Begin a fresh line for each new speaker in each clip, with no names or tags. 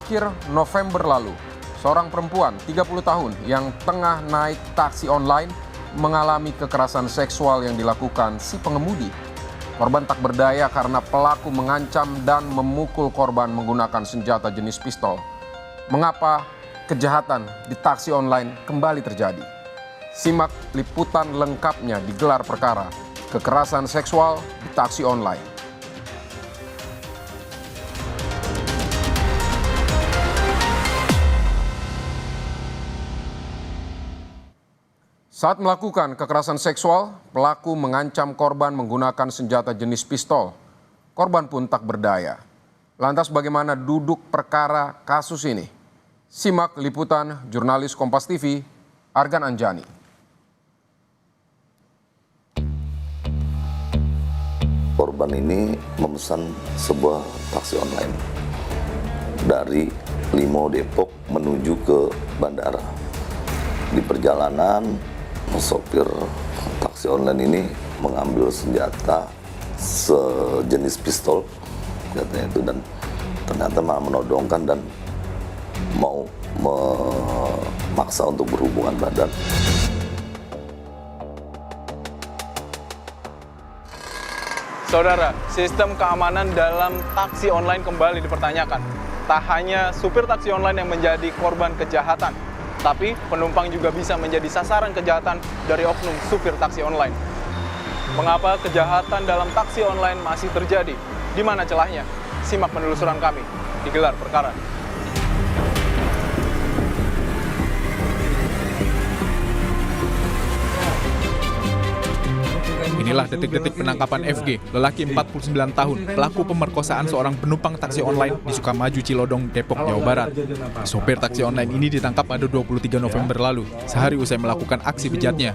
Akhir November lalu, seorang perempuan 30 tahun yang tengah naik taksi online mengalami kekerasan seksual yang dilakukan si pengemudi. Korban tak berdaya karena pelaku mengancam dan memukul korban menggunakan senjata jenis pistol. Mengapa kejahatan di taksi online kembali terjadi? Simak liputan lengkapnya di Gelar Perkara Kekerasan Seksual di Taksi Online. Saat melakukan kekerasan seksual, pelaku mengancam korban menggunakan senjata jenis pistol. Korban pun tak berdaya. Lantas bagaimana duduk perkara kasus ini? Simak liputan jurnalis Kompas TV, Argan Anjani.
Korban ini memesan sebuah taksi online dari Limo Depok menuju ke bandara. Di perjalanan, sopir taksi online ini mengambil senjata sejenis pistol katanya itu, dan ternyata malah menodongkan dan mau memaksa untuk berhubungan badan.
Saudara, sistem keamanan dalam taksi online kembali dipertanyakan. Tak hanya supir taksi online yang menjadi korban kejahatan, tapi penumpang juga bisa menjadi sasaran kejahatan dari oknum supir taksi online. Mengapa kejahatan dalam taksi online masih terjadi? Di mana celahnya? Simak penelusuran kami di Gelar Perkara. Inilah detik-detik penangkapan FG, lelaki 49 tahun, pelaku pemerkosaan seorang penumpang taksi online di Sukamaju, Cilodong, Depok, Jawa Barat. Sopir taksi online ini ditangkap pada 23 November lalu, sehari usai melakukan aksi bejatnya.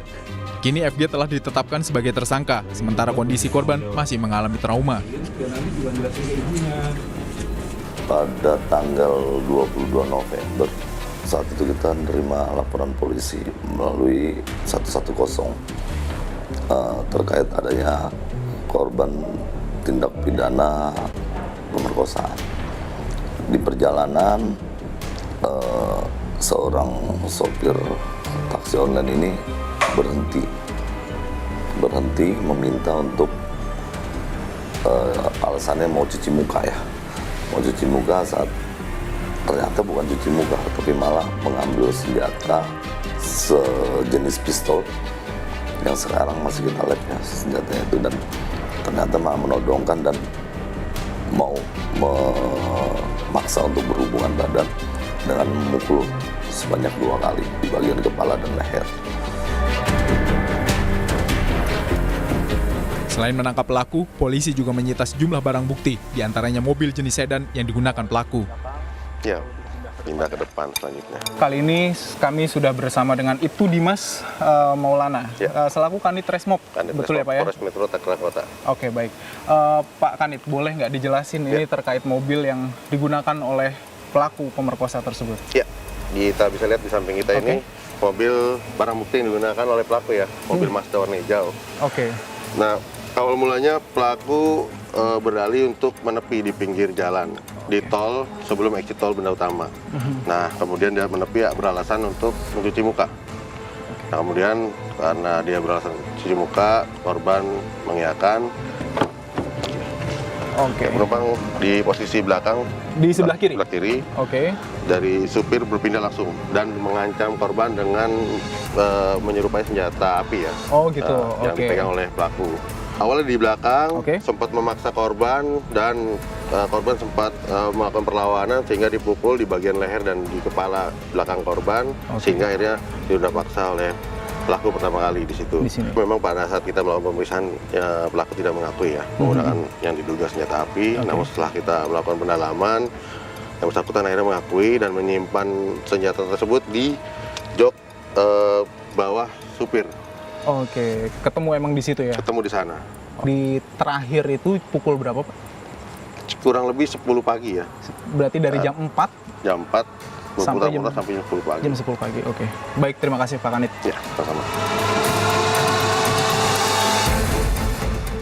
Kini FG telah ditetapkan sebagai tersangka, sementara kondisi korban masih mengalami trauma.
Pada tanggal 22 November, saat itu kita menerima laporan polisi melalui 110 terkait adanya korban tindak pidana pemerkosaan. Di perjalanan, seorang sopir taksi online ini berhenti meminta untuk alasannya mau cuci muka ya. Mau cuci muka saat ternyata bukan cuci muka, tapi malah mengambil senjata sejenis pistol yang sekarang masih kita lihat ya senjatanya itu, dan ternyata malah menodongkan dan mau memaksa untuk berhubungan badan dengan memukul sebanyak 2 kali di bagian kepala dan leher.
Selain menangkap pelaku, polisi juga menyita sejumlah barang bukti, diantaranya mobil jenis sedan yang digunakan pelaku.
Ya, pindah ke depan selanjutnya.
Kali ini kami sudah bersama dengan Ibtu Dimas Maulana, selaku Kanit Resmob, betul ya Pak ya?
Polres Metro Tangerang Kota.
Oke, baik. Pak Kanit, boleh nggak dijelasin ini terkait mobil yang digunakan oleh pelaku pemerkosa tersebut?
Ya, kita bisa lihat di samping kita ini mobil barang bukti yang digunakan oleh pelaku ya, mobil Mazda warna hijau.
Oke.
Nah, awal mulanya pelaku berdalih untuk menepi di pinggir jalan di tol sebelum exit tol Benda Utama. Nah, kemudian dia menepi beralasan untuk mencuci muka. Nah, kemudian karena dia beralasan cuci muka, korban mengiyakan. Penumpang di posisi belakang,
di sebelah kiri.
Sebelah kiri. Dari supir berpindah langsung dan mengancam korban dengan menyerupai senjata api ya.
Oh gitu.
Yang dipegang oleh pelaku. Awalnya di belakang, sempat memaksa korban dan korban sempat melakukan perlawanan sehingga dipukul di bagian leher dan di kepala belakang korban, sehingga akhirnya diudah paksa oleh pelaku pertama kali di situ. Memang pada saat kita melakukan pemeriksaan, ya, pelaku tidak mengakui ya menggunakan yang diduga senjata api. Namun setelah kita melakukan pendalaman, yang bersangkutan akhirnya mengakui dan menyimpan senjata tersebut di jok bawah supir.
Oke, ketemu emang di situ ya?
Ketemu di sana.
Di terakhir itu pukul berapa Pak?
Kurang lebih 10 pagi ya.
Berarti dari jam 4?
Jam 4,
sampai jam
10 pagi.
Jam 10 pagi, oke. Baik, terima kasih Pak Kanit.
Ya, sama-sama.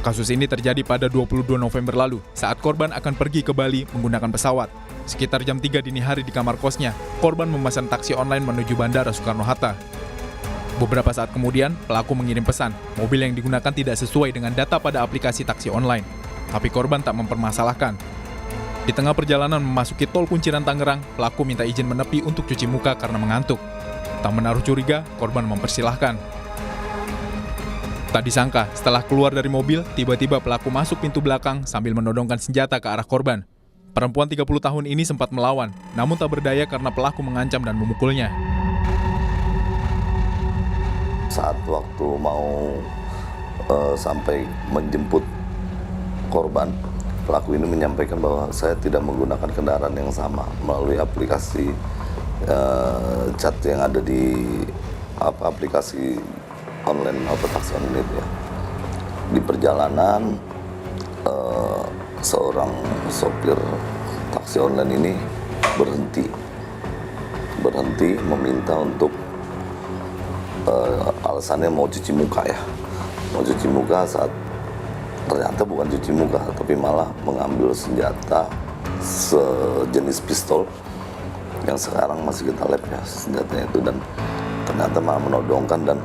Kasus ini terjadi pada 22 November lalu saat korban akan pergi ke Bali menggunakan pesawat. sekitar jam 3 dini hari di kamar kosnya, korban memesan taksi online menuju Bandara Soekarno-Hatta. Beberapa saat kemudian, pelaku mengirim pesan, mobil yang digunakan tidak sesuai dengan data pada aplikasi taksi online. Tapi korban tak mempermasalahkan. Di tengah perjalanan memasuki tol Kunciran Tangerang, pelaku minta izin menepi untuk cuci muka karena mengantuk. Tak menaruh curiga, korban mempersilahkan. Tak disangka, setelah keluar dari mobil, tiba-tiba pelaku masuk pintu belakang sambil menodongkan senjata ke arah korban. Perempuan 30 tahun ini sempat melawan, namun tak berdaya karena pelaku mengancam dan memukulnya.
Saat waktu mau sampai menjemput korban, pelaku ini menyampaikan bahwa saya tidak menggunakan kendaraan yang sama melalui aplikasi chat yang ada di aplikasi online atau taksi online ya. Di perjalanan seorang sopir taksi online ini berhenti meminta untuk alasannya mau cuci muka ya. Mau cuci muka saat ternyata bukan cuci muka, tapi malah mengambil senjata sejenis pistol yang sekarang masih kita lab ya senjatanya itu, dan ternyata malah menodongkan dan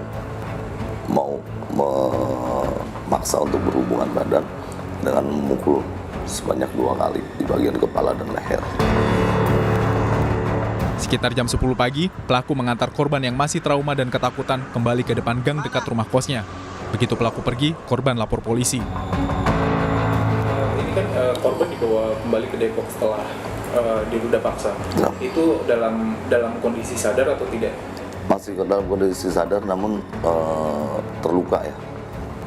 mau memaksa untuk berhubungan badan dengan memukul sebanyak 2 kali di bagian kepala dan leher.
Sekitar jam 10 pagi, pelaku mengantar korban yang masih trauma dan ketakutan kembali ke depan gang dekat rumah kosnya. Begitu pelaku pergi, korban lapor polisi.
Ini kan korban dibawa kembali ke Depok setelah diruda paksa.
Ya.
Itu dalam kondisi sadar atau tidak?
Masih dalam kondisi sadar, namun terluka ya.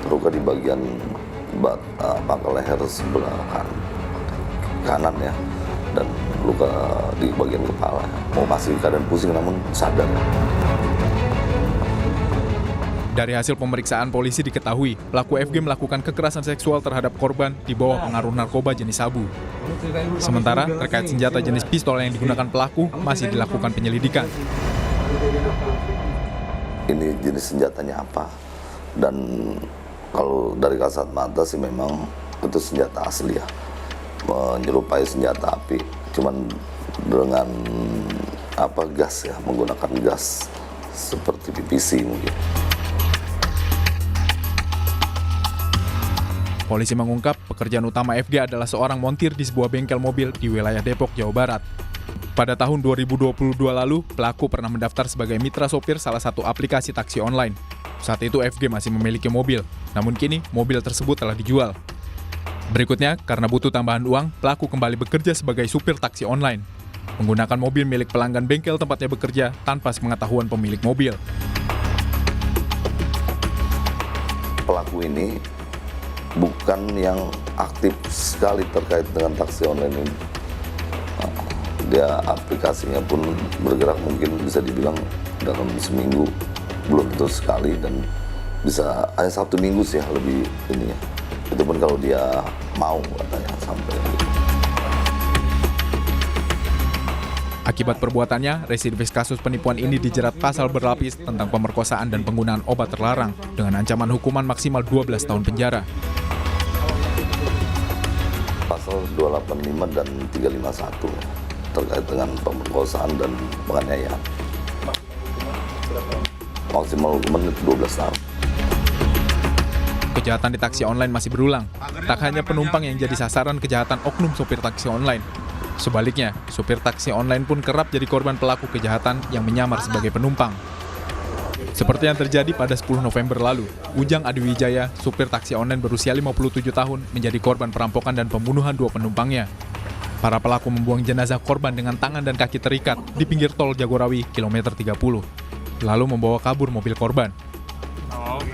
Terluka di bagian pangkal leher sebelah kanan ya. Dan luka di bagian kepala. Masih keadaan pusing namun sadar.
Dari hasil pemeriksaan polisi diketahui, pelaku FG melakukan kekerasan seksual terhadap korban di bawah pengaruh narkoba jenis sabu. Sementara terkait senjata jenis pistol yang digunakan pelaku masih dilakukan penyelidikan.
Ini jenis senjatanya apa? Dan kalau dari kasat mata sih memang itu senjata asli ya. Menyerupai senjata api, cuman dengan gas ya, menggunakan gas seperti PVC mungkin.
Polisi mengungkap pekerjaan utama FG adalah seorang montir di sebuah bengkel mobil di wilayah Depok, Jawa Barat. Pada tahun 2022 lalu, pelaku pernah mendaftar sebagai mitra sopir salah satu aplikasi taksi online. Saat itu FG masih memiliki mobil, namun kini mobil tersebut telah dijual. Berikutnya, karena butuh tambahan uang, pelaku kembali bekerja sebagai supir taksi online. Menggunakan mobil milik pelanggan bengkel tempatnya bekerja tanpa sepengetahuan pemilik mobil.
Pelaku ini bukan yang aktif sekali terkait dengan taksi online ini. Dia aplikasinya pun bergerak mungkin bisa dibilang dalam seminggu, belum tentu sekali, dan bisa hanya Sabtu Minggu sih lebih ini ya. Itu pun kalau dia mau katanya sampai gitu.
Akibat perbuatannya, residivis kasus penipuan ini dijerat pasal berlapis tentang pemerkosaan dan penggunaan obat terlarang dengan ancaman hukuman maksimal 12 tahun penjara.
Pasal 285 dan 351 terkait dengan pemerkosaan dan penganiayaan. Maksimal hukuman 12 tahun.
Kejahatan di taksi online masih berulang. Tak hanya penumpang yang jadi sasaran kejahatan oknum sopir taksi online. Sebaliknya, sopir taksi online pun kerap jadi korban pelaku kejahatan yang menyamar sebagai penumpang. Seperti yang terjadi pada 10 November lalu, Ujang Adiwijaya, supir taksi online berusia 57 tahun, menjadi korban perampokan dan pembunuhan 2 penumpangnya. Para pelaku membuang jenazah korban dengan tangan dan kaki terikat di pinggir tol Jagorawi, kilometer 30, lalu membawa kabur mobil korban.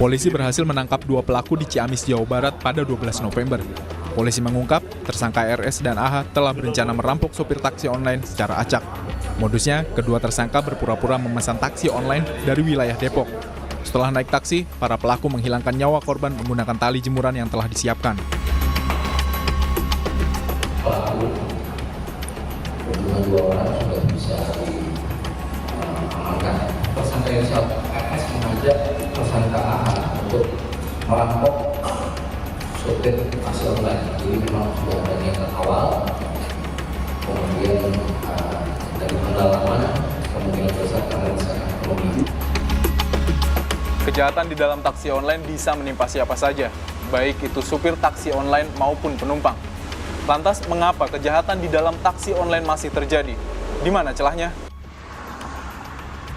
Polisi berhasil menangkap 2 pelaku di Ciamis, Jawa Barat pada 12 November. Polisi mengungkap, tersangka RS dan AH telah berencana merampok sopir taksi online secara acak. Modusnya, kedua tersangka berpura-pura memesan taksi online dari wilayah Depok. Setelah naik taksi, para pelaku menghilangkan nyawa korban menggunakan tali jemuran yang telah disiapkan.
Pelaku, kedua 2 orang sudah bisa diamankan. Tersangka yang RS mengajak tersangka AH untuk merampok sopir taksi online. Jadi memang sudah ada niatan awal, kemudian pengalaman, kemungkinan besar karena sangat ekonomi.
Kejahatan di dalam taksi online bisa menimpa siapa saja, baik itu supir taksi online maupun penumpang. Lantas, mengapa kejahatan di dalam taksi online masih terjadi? Di mana celahnya?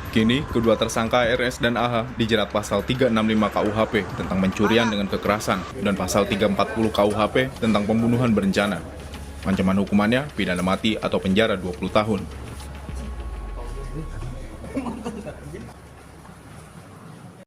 Kini, kedua tersangka RS dan AH dijerat pasal 365 KUHP tentang pencurian dengan kekerasan dan pasal 340 KUHP tentang pembunuhan berencana. Ancaman hukumannya pidana mati atau penjara 20 tahun.